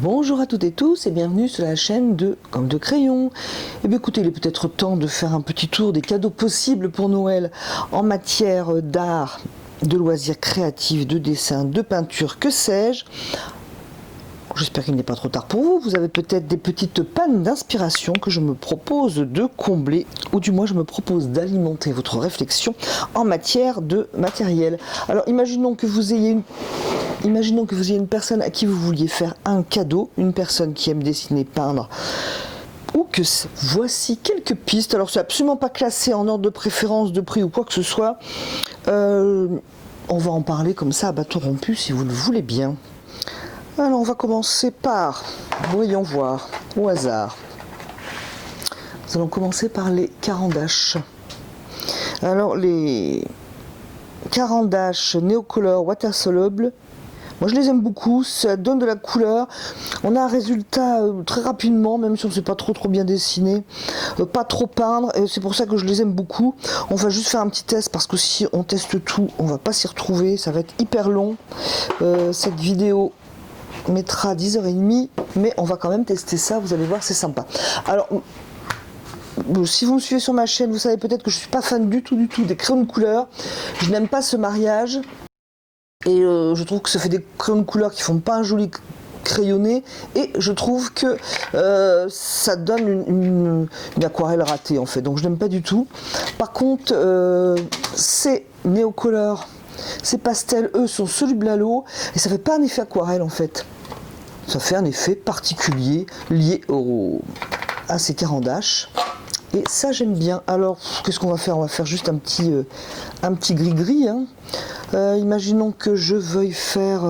Bonjour à toutes et tous et bienvenue sur la chaîne de Comme de Crayon. Et bien écoutez, il est peut-être temps de faire un petit tour des cadeaux possibles pour Noël en matière d'art, de loisirs créatifs, de dessin, de peinture, que sais-je. J'espère qu'il n'est pas trop tard pour vous. Vous avez peut-être des petites pannes d'inspiration que je me propose de combler, ou du moins je me propose d'alimenter votre réflexion en matière de matériel. Alors imaginons que vous ayez une personne à qui vous vouliez faire un cadeau, une personne qui aime dessiner, peindre, ou que voici quelques pistes. Alors c'est absolument pas classé en ordre de préférence, de prix ou quoi que ce soit. On va en parler comme ça à bâton rompu si vous le voulez bien. Alors on va commencer par, voyons voir, au hasard. Nous allons commencer par les carandaches. Alors les carandaches Neocolor Water Soluble, moi je les aime beaucoup, ça donne de la couleur, on a un résultat très rapidement, même si on ne sait pas trop bien dessiner, pas trop peindre, et c'est pour ça que je les aime beaucoup. On va juste faire un petit test, parce que si on teste tout, on va pas s'y retrouver, ça va être hyper long, cette vidéo mettra 10h30, mais on va quand même tester ça, vous allez voir, c'est sympa. Alors, si vous me suivez sur ma chaîne, vous savez peut-être que je ne suis pas fan du tout des crayons de couleur, je n'aime pas ce mariage, et je trouve que ça fait des crayons de couleur qui font pas un joli crayonné, et je trouve que ça donne une aquarelle ratée en fait, donc je n'aime pas du tout. Par contre, ces Neocolor, ces pastels, eux, sont solubles à l'eau, et ça fait pas un effet aquarelle en fait. Ça fait un effet particulier lié à ces carandaches. Et ça j'aime bien. Alors qu'est-ce qu'on va faire? On va faire juste un petit gris-gris. Hein. Imaginons que je veuille faire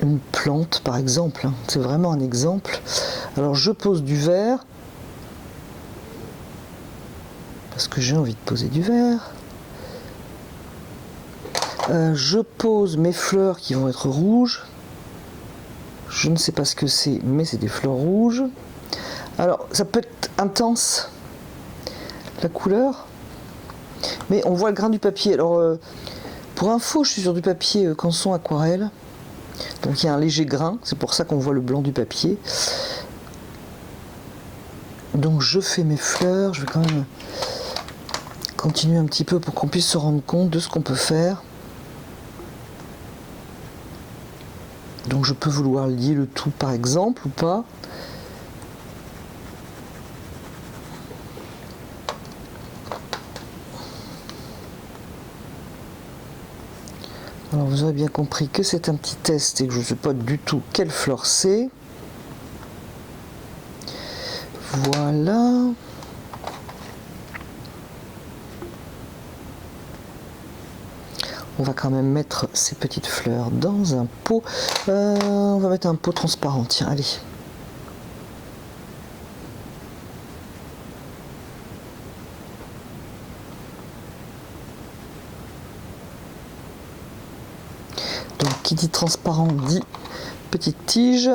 une plante par exemple. Hein. C'est vraiment un exemple. Alors je pose du vert. Parce que j'ai envie de poser du vert. Je pose mes fleurs qui vont être rouges. Je ne sais pas ce que c'est, mais c'est des fleurs rouges. Alors, ça peut être intense, la couleur, mais on voit le grain du papier. Alors, pour info, je suis sur du papier Canson aquarelle, donc il y a un léger grain, c'est pour ça qu'on voit le blanc du papier. Donc, je fais mes fleurs, je vais quand même continuer un petit peu pour qu'on puisse se rendre compte de ce qu'on peut faire. Donc je peux vouloir lier le tout par exemple ou pas. Alors vous avez bien compris que c'est un petit test et que je ne sais pas du tout quelle fleur c'est. Voilà. On va quand même mettre ces petites fleurs dans un pot. On va mettre un pot transparent, tiens, allez. Donc, qui dit transparent dit petite tige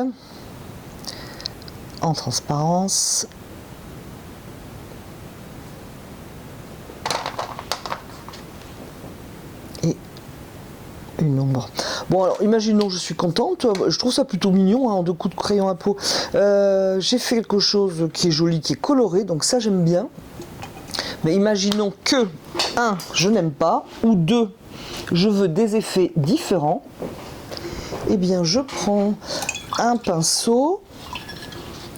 en transparence. Et une ombre. Bon alors imaginons, je suis contente, je trouve ça plutôt mignon, hein, en 2 coups de crayon à peau. J'ai fait quelque chose qui est joli, qui est coloré, donc ça j'aime bien. Mais imaginons que 1, je n'aime pas, ou 2, je veux des effets différents. Eh bien je prends un pinceau,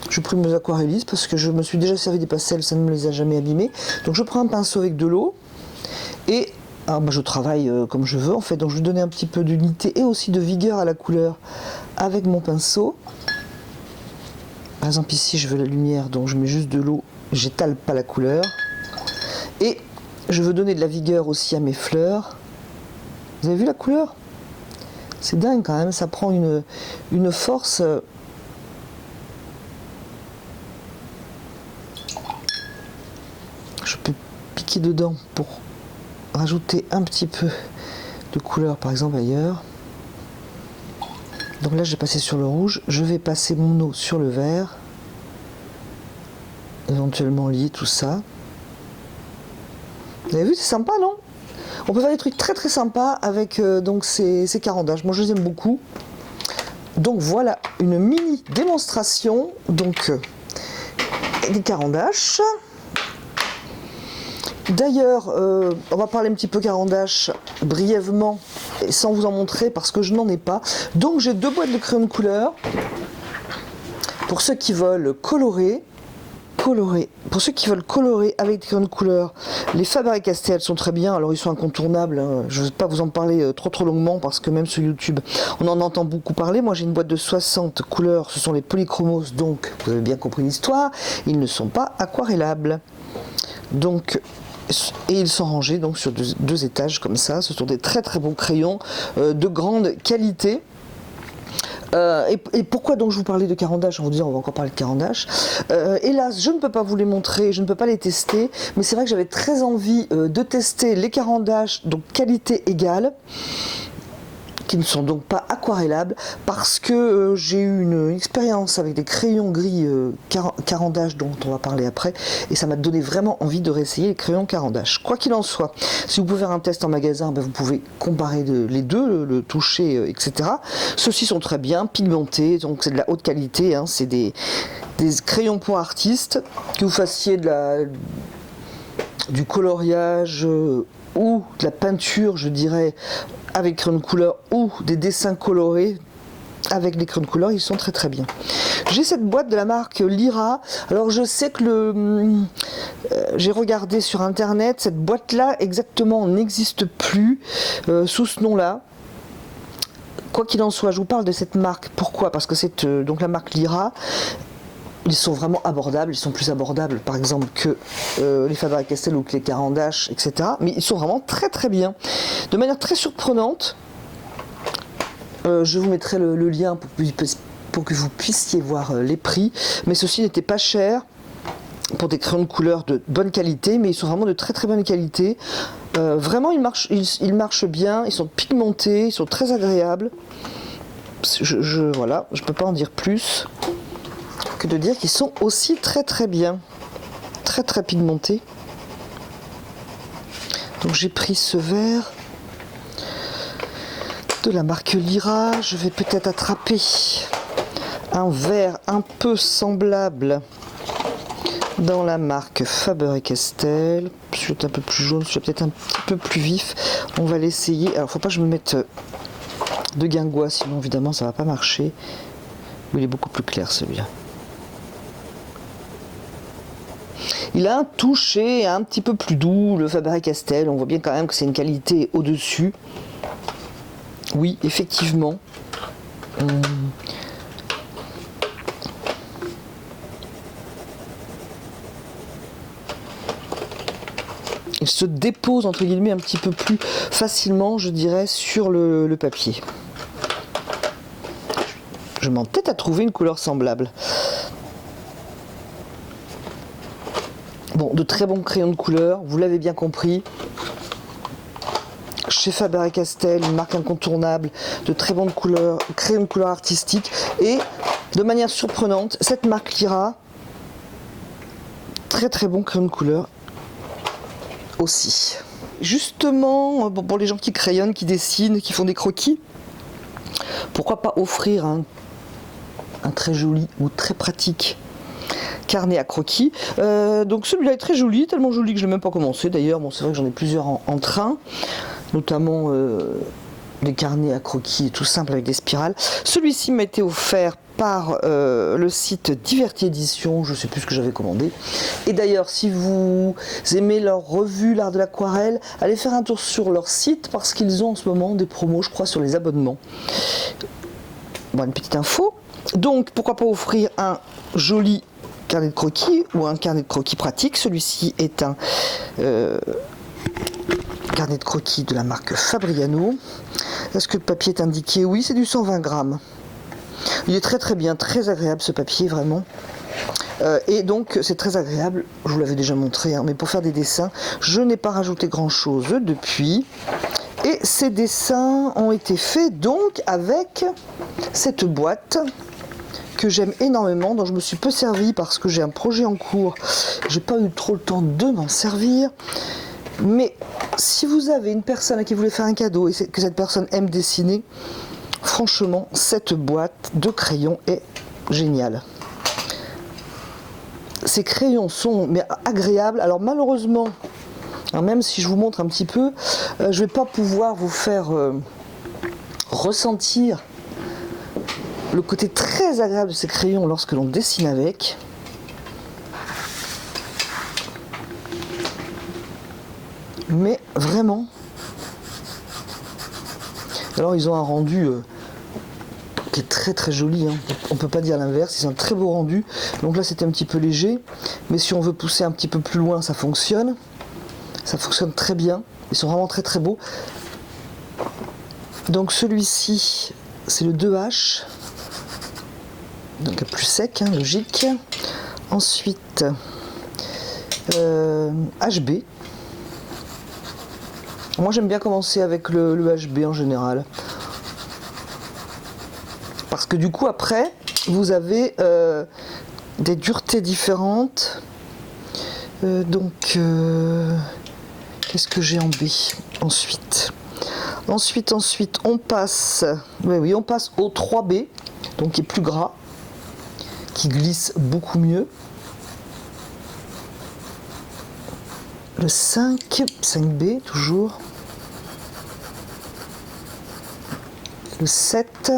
je prends mes aquarellistes parce que je me suis déjà servi des pastels, ça ne me les a jamais abîmés. Donc je prends un pinceau avec de l'eau et je travaille comme je veux en fait, donc je vais donner un petit peu d'unité et aussi de vigueur à la couleur avec mon pinceau. Par exemple ici je veux la lumière, donc je mets juste de l'eau, j'étale pas la couleur. Et je veux donner de la vigueur aussi à mes fleurs. Vous avez vu la couleur? C'est dingue quand même, ça prend une force. Je peux piquer dedans pour rajouter un petit peu de couleur par exemple ailleurs. Donc là j'ai passé sur le rouge, je vais passer mon eau sur le vert, éventuellement lier tout ça. Vous avez vu, c'est sympa non? On peut faire des trucs très très sympas avec donc ces carandages. Moi je les aime beaucoup. Donc voilà une mini démonstration donc des carandaches. D'ailleurs, on va parler un petit peu carandache brièvement, et sans vous en montrer parce que je n'en ai pas. Donc j'ai 2 boîtes de crayons de couleur pour ceux qui veulent colorer. Pour ceux qui veulent colorer avec des crayons de couleur, les Faber-Castell sont très bien. Alors ils sont incontournables, hein. Je ne vais pas vous en parler trop longuement parce que même sur YouTube on en entend beaucoup parler. Moi j'ai une boîte de 60 couleurs, ce sont les polychromos, donc vous avez bien compris l'histoire, ils ne sont pas aquarellables. Donc, et ils sont rangés donc sur 2 étages comme ça. Ce sont des très très bons crayons de grande qualité. Et pourquoi donc je vous parlais de carandache en vous disant on va encore parler de carandache. Hélas je ne peux pas vous les montrer, je ne peux pas les tester, mais c'est vrai que j'avais très envie de tester les carandaches donc qualité égale, qui ne sont donc pas aquarellables, parce que j'ai eu une expérience avec des crayons gris carandache dont on va parler après, et ça m'a donné vraiment envie de réessayer les crayons carandache. Quoi qu'il en soit, si vous pouvez faire un test en magasin, ben vous pouvez comparer les deux, le toucher, etc. Ceux-ci sont très bien pigmentés, donc c'est de la haute qualité, hein, c'est des crayons pour artistes, que vous fassiez du coloriage ou de la peinture, je dirais, avec crayons de couleur, ou des dessins colorés avec les crayons de couleur, ils sont très très bien. J'ai cette boîte de la marque Lyra. Alors je sais que j'ai regardé sur internet, cette boîte là exactement n'existe plus sous ce nom là. Quoi qu'il en soit, je vous parle de cette marque. Pourquoi? Parce que c'est donc la marque Lyra. Ils sont vraiment abordables, ils sont plus abordables par exemple que les Faber-Castell ou que les carandaches, etc. Mais ils sont vraiment très très bien. De manière très surprenante, je vous mettrai le lien pour que vous puissiez voir les prix. Mais ceci n'était pas cher pour des crayons de couleur de bonne qualité, mais ils sont vraiment de très très bonne qualité. Vraiment ils marchent bien, ils sont pigmentés, ils sont très agréables. Voilà, je peux pas en dire plus que de dire qu'ils sont aussi très très bien, très très pigmentés. Donc j'ai pris ce vert de la marque Lyra. Je vais peut-être attraper un vert un peu semblable dans la marque Faber-Castell. Celui-là un peu plus jaune, celui-là peut-être un petit peu plus vif. On va l'essayer. Alors faut pas que je me mette de guingois, sinon évidemment ça va pas marcher. Mais il est beaucoup plus clair celui-là. Il a un toucher un petit peu plus doux, le Faber-Castell. On voit bien quand même que c'est une qualité au-dessus. Oui, effectivement. Il se dépose entre guillemets un petit peu plus facilement, je dirais, sur le papier. Je m'entête à trouver une couleur semblable. Bon, de très bons crayons de couleur, vous l'avez bien compris. Chez Faber-Castell, une marque incontournable, de très bonnes couleurs, crayons de couleur artistiques. Et de manière surprenante, cette marque Lyra, très très bon crayon de couleur aussi. Justement, pour les gens qui crayonnent, qui dessinent, qui font des croquis, pourquoi pas offrir un très joli ou très pratique carnet à croquis. Donc celui-là est très joli, tellement joli que je ne l'ai même pas commencé d'ailleurs. Bon, c'est vrai que j'en ai plusieurs en train, notamment des carnets à croquis tout simples avec des spirales. Celui-ci m'a été offert par le site Diverti Édition, je ne sais plus ce que j'avais commandé. Et d'ailleurs, si vous aimez leur revue L'Art de l'Aquarelle, allez faire un tour sur leur site parce qu'ils ont en ce moment des promos, je crois, sur les abonnements. Bon, une petite info. Donc, pourquoi pas offrir un joli carnet de croquis ou un carnet de croquis pratique. Celui-ci est un carnet de croquis de la marque Fabriano. Est-ce que le papier est indiqué? Oui, c'est du 120 grammes. Il est très très bien, très agréable ce papier, vraiment. Et donc c'est très agréable, je vous l'avais déjà montré, hein, mais pour faire des dessins, je n'ai pas rajouté grand chose depuis. Et ces dessins ont été faits donc avec cette boîte que j'aime énormément, dont je me suis peu servi parce que j'ai un projet en cours. J'ai pas eu trop le temps de m'en servir. Mais si vous avez une personne à qui vous voulez faire un cadeau et que cette personne aime dessiner, franchement, cette boîte de crayons est géniale. Ces crayons sont agréables. Alors malheureusement, même si je vous montre un petit peu, je ne vais pas pouvoir vous faire ressentir le côté très agréable de ces crayons lorsque l'on dessine avec. Mais vraiment, alors ils ont un rendu qui est très très joli, hein. On ne peut pas dire l'inverse, ils ont un très beau rendu. Donc là c'était un petit peu léger, mais si on veut pousser un petit peu plus loin, ça fonctionne très bien, ils sont vraiment très très beaux. Donc celui-ci c'est le 2H, donc plus sec, hein, logique. Ensuite HB. Moi j'aime bien commencer avec le HB en général. Parce que du coup après, vous avez des duretés différentes. Qu'est-ce que j'ai en B ensuite? Ensuite, on passe, on passe au 3B, donc qui est plus gras, qui glisse beaucoup mieux. Le 5B toujours. Le 7.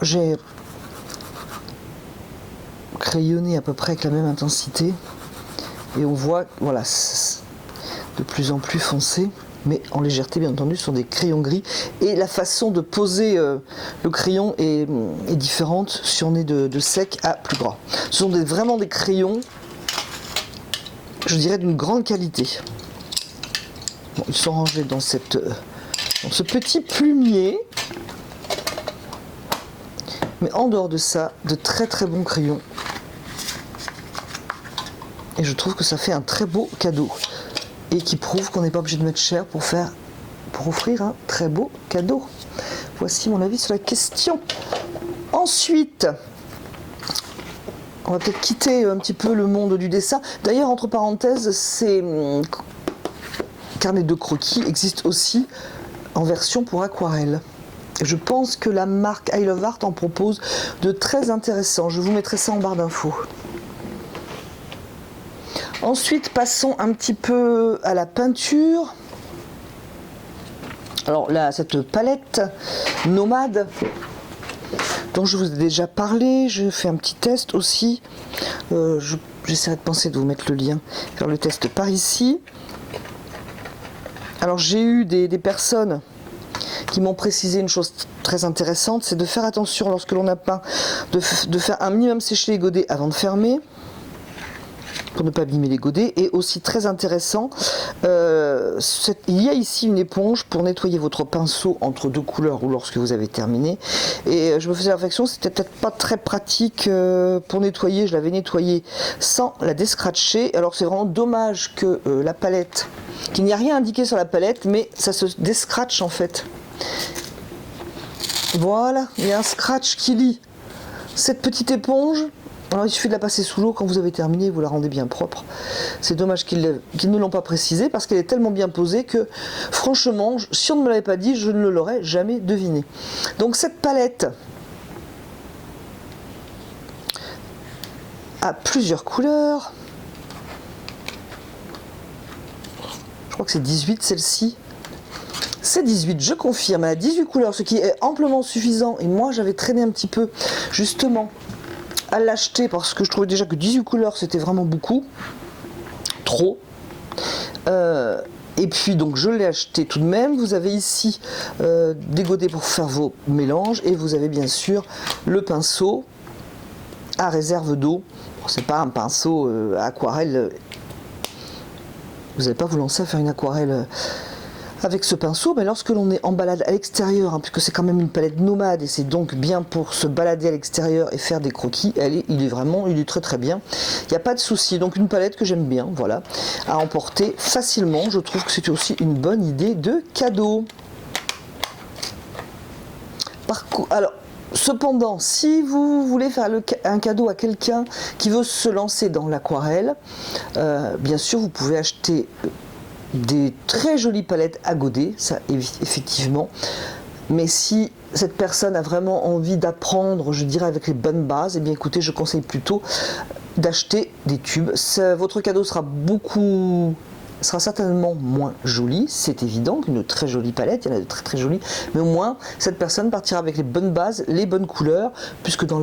J'ai crayonné à peu près avec la même intensité et on voit, voilà, de plus en plus foncé, mais en légèreté bien entendu. Ce sont des crayons gris et la façon de poser le crayon est différente si on est de sec à plus gras. Ce sont vraiment des crayons, je dirais, d'une grande qualité. Bon, ils sont rangés dans ce petit plumier. Mais en dehors de ça, de très très bons crayons. Et je trouve que ça fait un très beau cadeau. Et qui prouve qu'on n'est pas obligé de mettre cher pour offrir un très beau cadeau. Voici mon avis sur la question. Ensuite, on va peut-être quitter un petit peu le monde du dessin. D'ailleurs, entre parenthèses, ces carnets de croquis existent aussi en version pour aquarelle. Je pense que la marque I Love Art en propose de très intéressants. Je vous mettrai ça en barre d'infos. Ensuite, passons un petit peu à la peinture. Alors là, cette palette nomade dont je vous ai déjà parlé, je fais un petit test aussi. J'essaierai de penser de vous mettre le lien, faire le test par ici. Alors j'ai eu des personnes qui m'ont précisé une chose très intéressante, c'est de faire attention lorsque l'on a peint, de faire un minimum sécher les godets avant de fermer, pour ne pas abîmer les godets. Et aussi très intéressant, il y a ici une éponge pour nettoyer votre pinceau entre deux couleurs ou lorsque vous avez terminé. Et je me faisais la réflexion, c'était peut-être pas très pratique pour nettoyer. Je l'avais nettoyé sans la descratcher. Alors c'est vraiment dommage que la palette, qu'il n'y a rien indiqué sur la palette, mais ça se descratche en fait. Voilà, il y a un scratch qui lie cette petite éponge. Alors il suffit de la passer sous l'eau quand vous avez terminé, vous la rendez bien propre. C'est dommage qu'ils ne l'ont pas précisé parce qu'elle est tellement bien posée que franchement, si on ne me l'avait pas dit, je ne l'aurais jamais deviné. Donc cette palette a plusieurs couleurs. Je crois que c'est 18 celle-ci. C'est 18, je confirme, elle a 18 couleurs, ce qui est amplement suffisant. Et moi, j'avais traîné un petit peu, justement, à l'acheter parce que je trouvais déjà que 18 couleurs, c'était vraiment beaucoup. Trop. Et puis, donc, je l'ai acheté tout de même. Vous avez ici des godets pour faire vos mélanges. Et vous avez bien sûr le pinceau à réserve d'eau. Bon, c'est pas un pinceau aquarelle. Vous n'allez pas vous lancer à faire une aquarelle avec ce pinceau, mais lorsque l'on est en balade à l'extérieur, puisque c'est quand même une palette nomade et c'est donc bien pour se balader à l'extérieur et faire des croquis, il est très très bien. Il n'y a pas de souci. Donc une palette que j'aime bien, voilà, à emporter facilement. Je trouve que c'est aussi une bonne idée de cadeau. Alors, Cependant, si vous voulez faire un cadeau à quelqu'un qui veut se lancer dans l'aquarelle, bien sûr vous pouvez acheter des très jolies palettes à godet, ça effectivement. Mais si cette personne a vraiment envie d'apprendre, je dirais avec les bonnes bases, eh bien écoutez, je conseille plutôt d'acheter des tubes. Votre cadeau sera certainement moins joli, c'est évident, qu'une très jolie palette, il y en a de très très jolies, mais au moins cette personne partira avec les bonnes bases, les bonnes couleurs, puisque dans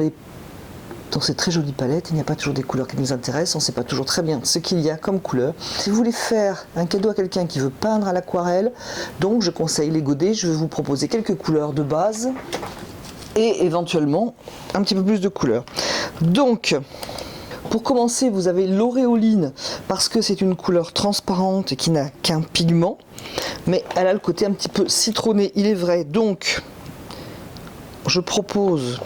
ces très jolies palettes, il n'y a pas toujours des couleurs qui nous intéressent, on ne sait pas toujours très bien ce qu'il y a comme couleur. Si vous voulez faire un cadeau à quelqu'un qui veut peindre à l'aquarelle, donc je conseille les godets, je vais vous proposer quelques couleurs de base et éventuellement un petit peu plus de couleurs. Donc, pour commencer, vous avez l'auréoline, parce que c'est une couleur transparente et qui n'a qu'un pigment, mais elle a le côté un petit peu citronné, il est vrai. Donc, je propose,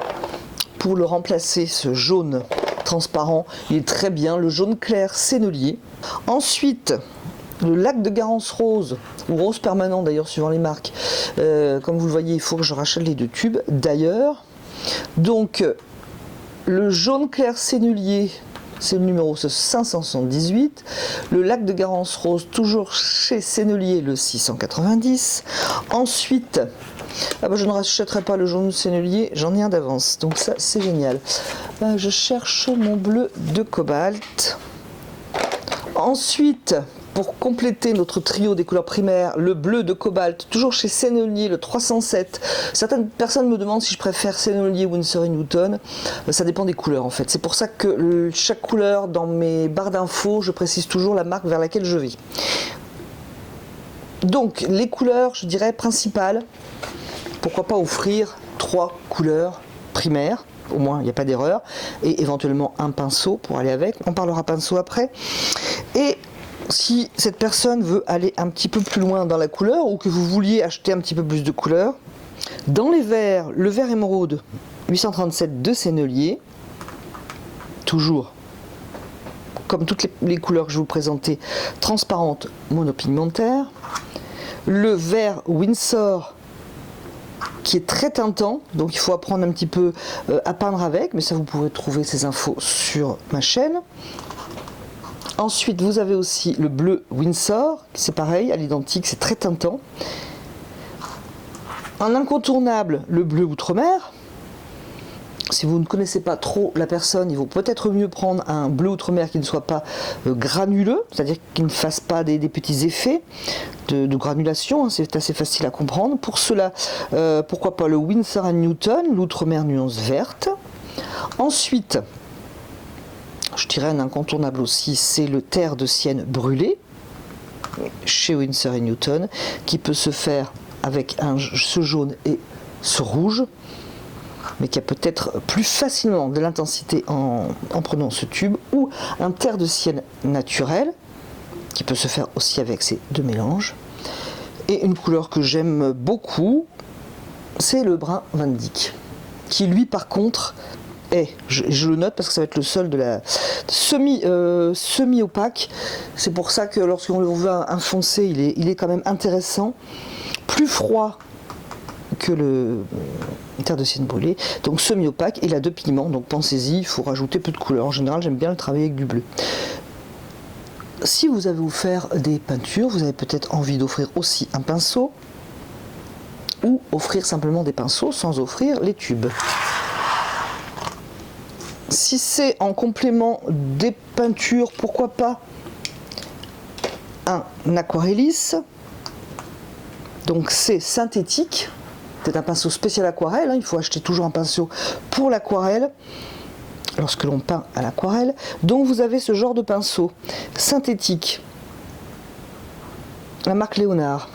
pour le remplacer, ce jaune transparent, il est très bien, le jaune clair sennelier. Ensuite, le lac de Garance rose, ou rose permanent d'ailleurs suivant les marques. Comme vous le voyez, il faut que je rachète les deux tubes d'ailleurs. Donc, le jaune clair sennelier, c'est le numéro 578. Le lac de Garance rose, toujours chez Sennelier, le 690. Ensuite, je ne rachèterai pas le jaune Sennelier, j'en ai un d'avance. Donc ça, c'est génial. Je cherche mon bleu de cobalt. Ensuite, pour compléter notre trio des couleurs primaires, le bleu de cobalt, toujours chez Sennelier, le 307. Certaines personnes me demandent si je préfère Sennelier ou Winsor & Newton. Ça dépend des couleurs en fait. C'est pour ça que chaque couleur dans mes barres d'infos, je précise toujours la marque vers laquelle je vais. Donc les couleurs, je dirais principales, pourquoi pas offrir 3 couleurs primaires, au moins il n'y a pas d'erreur, et éventuellement un pinceau pour aller avec. On parlera pinceau après. Et si cette personne veut aller un petit peu plus loin dans la couleur, ou que vous vouliez acheter un petit peu plus de couleurs, dans les verts, le vert émeraude 837 de Sennelier, toujours comme toutes les couleurs que je vous présentais, transparentes, monopigmentaires. Le vert Winsor, qui est très teintant, donc il faut apprendre un petit peu à peindre avec, mais ça vous pouvez trouver ces infos sur ma chaîne. Ensuite, vous avez aussi le bleu Winsor, c'est pareil, à l'identique, c'est très teintant. Un incontournable, le bleu Outre-mer. Si vous ne connaissez pas trop la personne, il vaut peut-être mieux prendre un bleu Outre-mer qui ne soit pas granuleux, c'est-à-dire qui ne fasse pas des petits effets de granulation, hein, c'est assez facile à comprendre. Pour cela, pourquoi pas le Winsor & Newton, l'Outre-mer nuance verte. Ensuite, je dirais un incontournable aussi, c'est le terre de Sienne brûlé, chez Winsor & Newton, qui peut se faire avec ce jaune et ce rouge, mais qui a peut-être plus facilement de l'intensité en prenant ce tube, ou un terre de Sienne naturel, qui peut se faire aussi avec ces deux mélanges. Et une couleur que j'aime beaucoup, c'est le brun Van Dyck, qui lui par contre je le note parce que ça va être le seul de la semi-opaque. C'est pour ça que lorsqu'on le voit un foncé, il est quand même intéressant. Plus froid que le terre de Sienne brûlée. Donc semi-opaque, il a 2 pigments, donc pensez-y, il faut rajouter peu de couleurs. En général, j'aime bien le travailler avec du bleu. Si vous avez offert des peintures, vous avez peut-être envie d'offrir aussi un pinceau, ou offrir simplement des pinceaux sans offrir les tubes. Si c'est en complément des peintures, pourquoi pas un aquarellis. Donc c'est synthétique, c'est un pinceau spécial aquarelle, hein. Il faut acheter toujours un pinceau pour l'aquarelle, lorsque l'on peint à l'aquarelle. Donc vous avez ce genre de pinceau synthétique, la marque Léonard,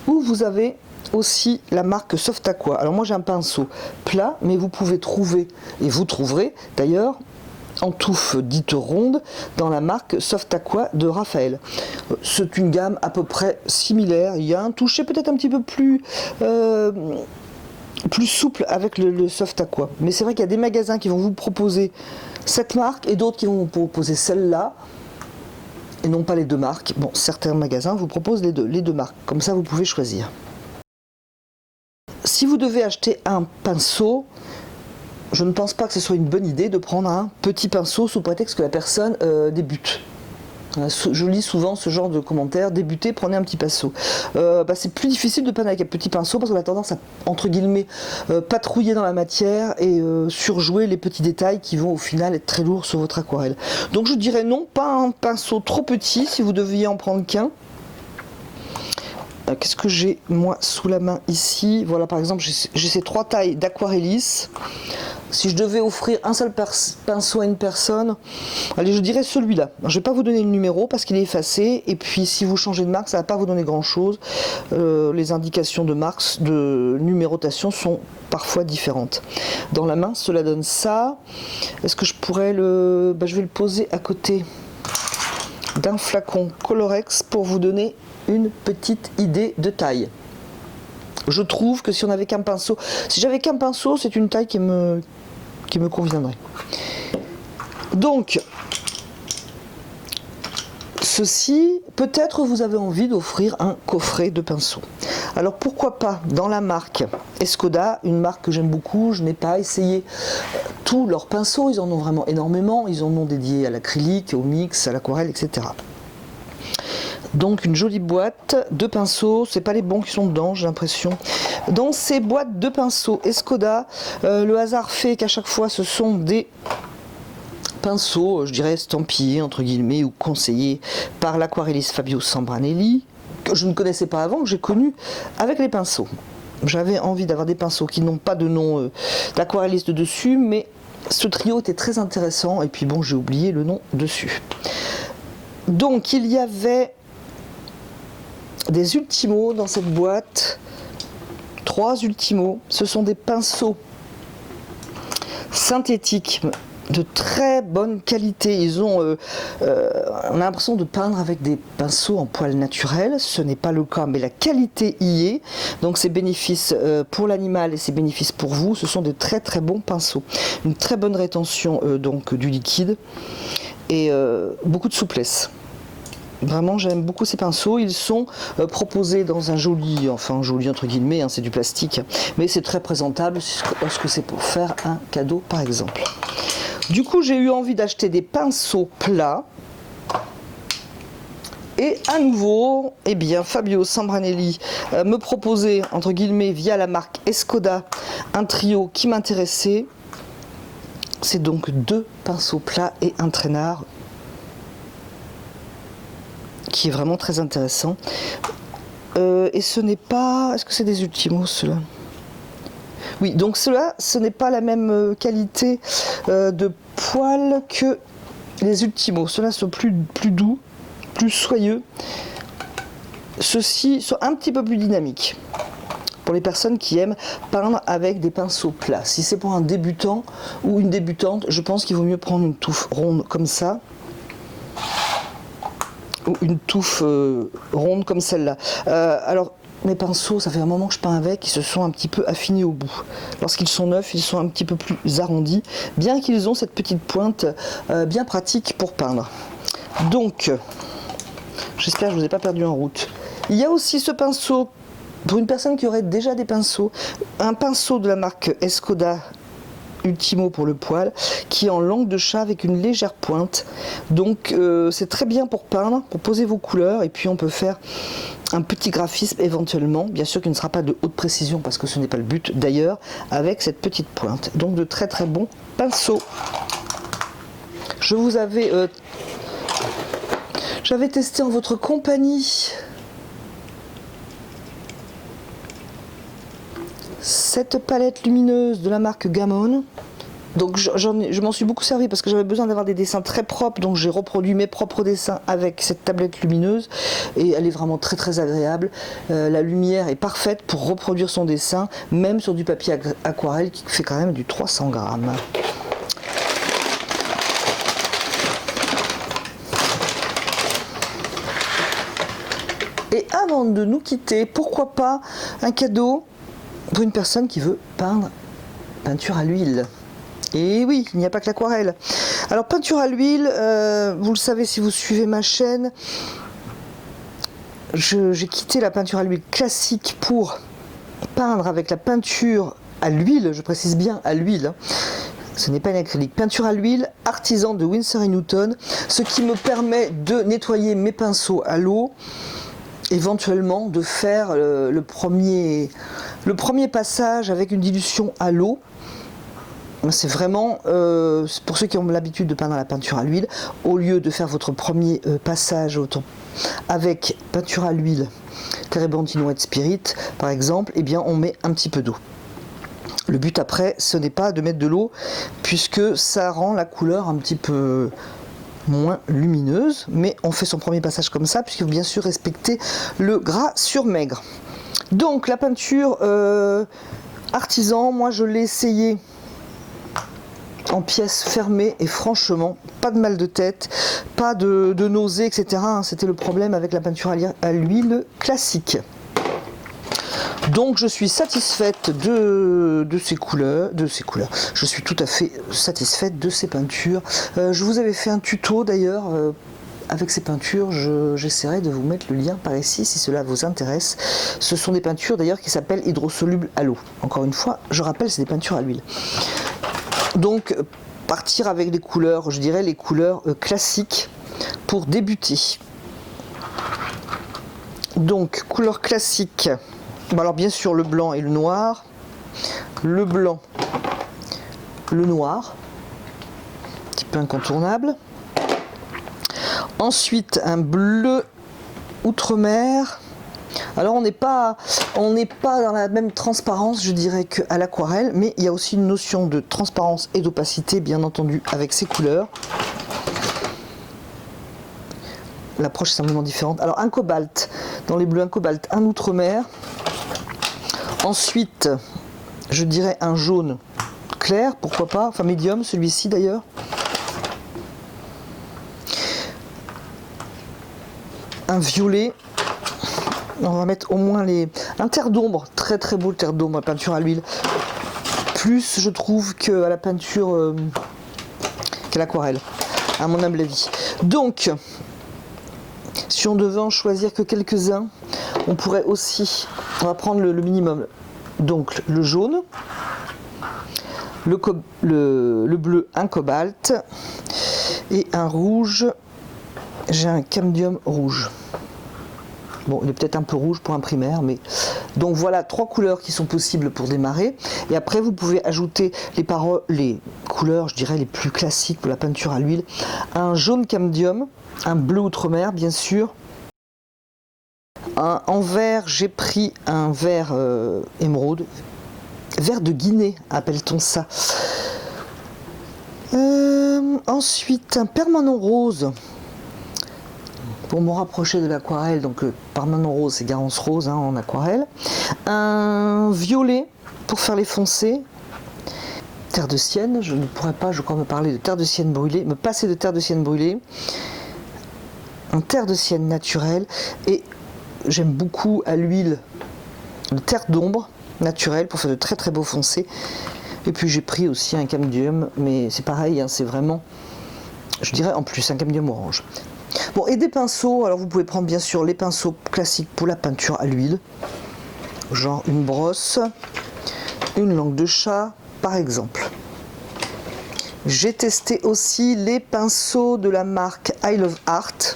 où vous avez aussi la marque Soft Aqua. Alors moi j'ai un pinceau plat, mais vous pouvez trouver, et vous trouverez d'ailleurs, en touffe dite ronde, dans la marque Soft Aqua de Raphaël. C'est une gamme à peu près similaire. Il y a un toucher peut-être un petit peu plus souple avec le Soft Aqua. Mais c'est vrai qu'il y a des magasins qui vont vous proposer cette marque et d'autres qui vont vous proposer celle-là, et non pas les deux marques. Bon, certains magasins vous proposent les deux marques. Comme ça, vous pouvez choisir. Si vous devez acheter un pinceau, je ne pense pas que ce soit une bonne idée de prendre un petit pinceau sous prétexte que la personne débute. Je lis souvent ce genre de commentaires: débutez, prenez un petit pinceau. C'est plus difficile de peindre avec un petit pinceau parce qu'on a tendance à, entre guillemets, patrouiller dans la matière et surjouer les petits détails qui vont au final être très lourds sur votre aquarelle. Donc je dirais non, pas un pinceau trop petit si vous deviez en prendre qu'un. Qu'est-ce que j'ai moi sous la main ici? Voilà, par exemple, j'ai ces 3 tailles d'aquarellis. Si je devais offrir un seul pinceau à une personne, allez, je dirais celui-là. Je ne vais pas vous donner le numéro parce qu'il est effacé, et puis si vous changez de marque, ça ne va pas vous donner grand-chose. Les indications de marque, de numérotation sont parfois différentes. Dans la main, cela donne ça. Est-ce que je pourrais le... je vais le poser à côté d'un flacon Colorex pour vous donner une petite idée de taille. Je trouve que si on avait qu'un pinceau, si j'avais qu'un pinceau, c'est une taille qui me conviendrait. Donc, ceci, peut-être vous avez envie d'offrir un coffret de pinceaux. Alors pourquoi pas dans la marque Escoda, une marque que j'aime beaucoup. Je n'ai pas essayé tous leurs pinceaux, ils en ont vraiment énormément. Ils en ont dédié à l'acrylique, au mix, à l'aquarelle, etc. Donc une jolie boîte de pinceaux, c'est pas les bons qui sont dedans, j'ai l'impression. Dans ces boîtes de pinceaux Escoda, le hasard fait qu'à chaque fois ce sont des pinceaux, je dirais estampillés entre guillemets ou conseillés par l'aquarelliste Fabio Sambranelli, que je ne connaissais pas avant, que j'ai connu avec les pinceaux. J'avais envie d'avoir des pinceaux qui n'ont pas de nom d'aquarelliste dessus, mais ce trio était très intéressant et puis bon, j'ai oublié le nom dessus. Donc il y avait des Ultimo dans cette boîte, 3 Ultimo. Ce sont des pinceaux synthétiques de très bonne qualité. Ils ont, on a l'impression de peindre avec des pinceaux en poils naturels. Ce n'est pas le cas, mais la qualité y est. Donc c'est bénéfice pour l'animal et c'est bénéfice pour vous. Ce sont de très très bons pinceaux. Une très bonne rétention donc du liquide et beaucoup de souplesse. Vraiment, j'aime beaucoup ces pinceaux. Ils sont proposés dans un joli, enfin joli entre guillemets, c'est du plastique, mais c'est très présentable lorsque c'est pour faire un cadeau par exemple. Du coup, j'ai eu envie d'acheter des pinceaux plats. Et à nouveau, Fabio Sambranelli me proposait, entre guillemets, via la marque Escoda, un trio qui m'intéressait. C'est donc 2 pinceaux plats et un traînard, qui est vraiment très intéressant. Et ce n'est pas... Est-ce que c'est des Ultimo, ceux-là? Oui, donc ceux-là, ce n'est pas la même qualité de poils que les Ultimo. Ceux-là sont plus doux, plus soyeux. Ceux-ci sont un petit peu plus dynamiques. Pour les personnes qui aiment peindre avec des pinceaux plats. Si c'est pour un débutant ou une débutante, je pense qu'il vaut mieux prendre une touffe ronde comme ça. Ou une touffe ronde comme celle-là. Alors, mes pinceaux, ça fait un moment que je peins avec, ils se sont un petit peu affinés au bout. Lorsqu'ils sont neufs, ils sont un petit peu plus arrondis, bien qu'ils ont cette petite pointe bien pratique pour peindre. Donc, j'espère que je ne vous ai pas perdu en route. Il y a aussi ce pinceau, pour une personne qui aurait déjà des pinceaux, un pinceau de la marque Escoda Ultimo pour le poil, qui est en langue de chat avec une légère pointe. Donc c'est très bien pour peindre, pour poser vos couleurs, et puis on peut faire un petit graphisme éventuellement, bien sûr qu'il ne sera pas de haute précision parce que ce n'est pas le but d'ailleurs, avec cette petite pointe. Donc de très très bons pinceaux. Je vous avais j'avais testé en votre compagnie cette palette lumineuse de la marque Gammon. Donc je m'en suis beaucoup servi parce que j'avais besoin d'avoir des dessins très propres, donc j'ai reproduit mes propres dessins avec cette tablette lumineuse et elle est vraiment très très agréable. La lumière est parfaite pour reproduire son dessin, même sur du papier aquarelle qui fait quand même du 300 grammes. Et avant de nous quitter, pourquoi pas un cadeau pour une personne qui veut peindre peinture à l'huile. Et oui, il n'y a pas que l'aquarelle. Alors peinture à l'huile, vous le savez si vous suivez ma chaîne, j'ai quitté la peinture à l'huile classique pour peindre avec la peinture à l'huile, je précise bien à l'huile. Ce n'est pas une acrylique. Peinture à l'huile Artisan de Winsor & Newton, ce qui me permet de nettoyer mes pinceaux à l'eau, éventuellement de faire le premier passage avec une dilution à l'eau. C'est vraiment, pour ceux qui ont l'habitude de peindre la peinture à l'huile, au lieu de faire votre premier passage avec peinture à l'huile, Terebentine White Spirit par exemple, eh bien on met un petit peu d'eau. Le but après, ce n'est pas de mettre de l'eau, puisque ça rend la couleur un petit peu moins lumineuse, mais on fait son premier passage comme ça, puisqu'il faut bien sûr respecter le gras sur maigre. Donc la peinture Artisan, moi je l'ai essayé en pièces fermées et franchement pas de mal de tête, pas de nausées, etc. C'était le problème avec la peinture à l'huile classique. Donc je suis satisfaite de ces couleurs. Je suis tout à fait satisfaite de ces peintures. Je vous avais fait un tuto d'ailleurs avec ces peintures, j'essaierai de vous mettre le lien par ici si cela vous intéresse. Ce sont des peintures d'ailleurs qui s'appellent hydrosolubles à l'eau. Encore une fois, je rappelle, c'est des peintures à l'huile. Donc partir avec les couleurs, je dirais les couleurs classiques pour débuter. Donc couleurs classiques, bon, alors bien sûr le blanc et le noir, le blanc, le noir, un petit peu incontournable. Ensuite un bleu outre-mer. Alors on n'est pas dans la même transparence, je dirais, qu'à l'aquarelle, mais il y a aussi une notion de transparence et d'opacité, bien entendu, avec ces couleurs. L'approche est simplement différente. Alors un cobalt, dans les bleus, un cobalt, un outre-mer. Ensuite, je dirais un jaune clair, pourquoi pas, enfin médium, celui-ci d'ailleurs. Un violet. On va mettre au moins un terre d'ombre, très très beau le terre d'ombre, la peinture à l'huile. Plus je trouve qu'à la peinture qu'à l'aquarelle, à mon humble avis. Donc, si on devait en choisir que quelques-uns, on pourrait aussi, on va prendre le minimum. Donc le jaune, le bleu, un cobalt et un rouge. J'ai un cambium rouge. Bon, il est peut-être un peu rouge pour un primaire, mais... Donc voilà, 3 couleurs qui sont possibles pour démarrer. Et après, vous pouvez ajouter les couleurs, je dirais, les plus classiques pour la peinture à l'huile. Un jaune cambium, un bleu outre-mer, bien sûr. En vert, j'ai pris un vert émeraude. Vert de Guinée, appelle-t-on ça. Ensuite, un permanent rose. Pour me rapprocher de l'aquarelle, donc permanent rose, c'est Garance rose hein, en aquarelle. Un violet pour faire les foncés. Terre de sienne, je ne pourrais pas, je crois, me parler de terre de sienne brûlée, me passer de terre de sienne brûlée. Un terre de sienne naturel. Et j'aime beaucoup à l'huile le terre d'ombre naturel pour faire de très très beaux foncés. Et puis j'ai pris aussi un cambium, mais c'est pareil, hein, c'est vraiment, je dirais en plus, un cambium orange. Bon, et des pinceaux, alors vous pouvez prendre bien sûr les pinceaux classiques pour la peinture à l'huile, genre une brosse, une langue de chat par exemple. J'ai testé aussi les pinceaux de la marque I Love Art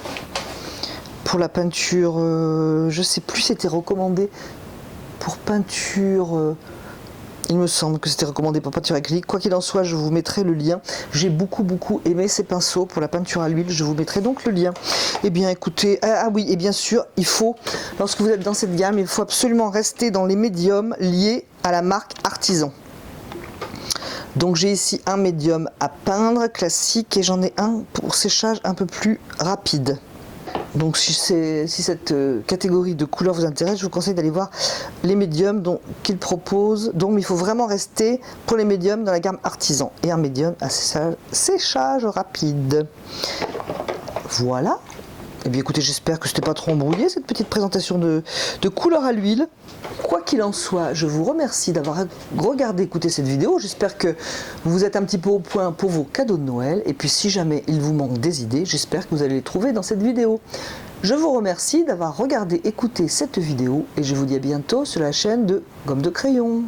pour la peinture, je sais plus, c'était recommandé pour peinture... Il me semble que c'était recommandé pour peinture acrylique. Quoi qu'il en soit, je vous mettrai le lien. J'ai beaucoup aimé ces pinceaux pour la peinture à l'huile. Je vous mettrai donc le lien. Eh bien, écoutez, ah oui, et bien sûr, il faut, lorsque vous êtes dans cette gamme, il faut absolument rester dans les médiums liés à la marque Artisan. Donc j'ai ici un médium à peindre classique et j'en ai un pour séchage un peu plus rapide. Donc si cette catégorie de couleurs vous intéresse, je vous conseille d'aller voir les médiums qu'il propose. Donc il faut vraiment rester pour les médiums dans la gamme Artisan et un médium à séchage rapide. Voilà. Et bien écoutez, j'espère que ce n'était pas trop embrouillé cette petite présentation de couleurs à l'huile. Quoi qu'il en soit, je vous remercie d'avoir regardé, écouté cette vidéo. J'espère que vous êtes un petit peu au point pour vos cadeaux de Noël. Et puis si jamais il vous manque des idées, j'espère que vous allez les trouver dans cette vidéo. Je vous remercie d'avoir regardé, écouté cette vidéo et je vous dis à bientôt sur la chaîne de Gomme de Crayon.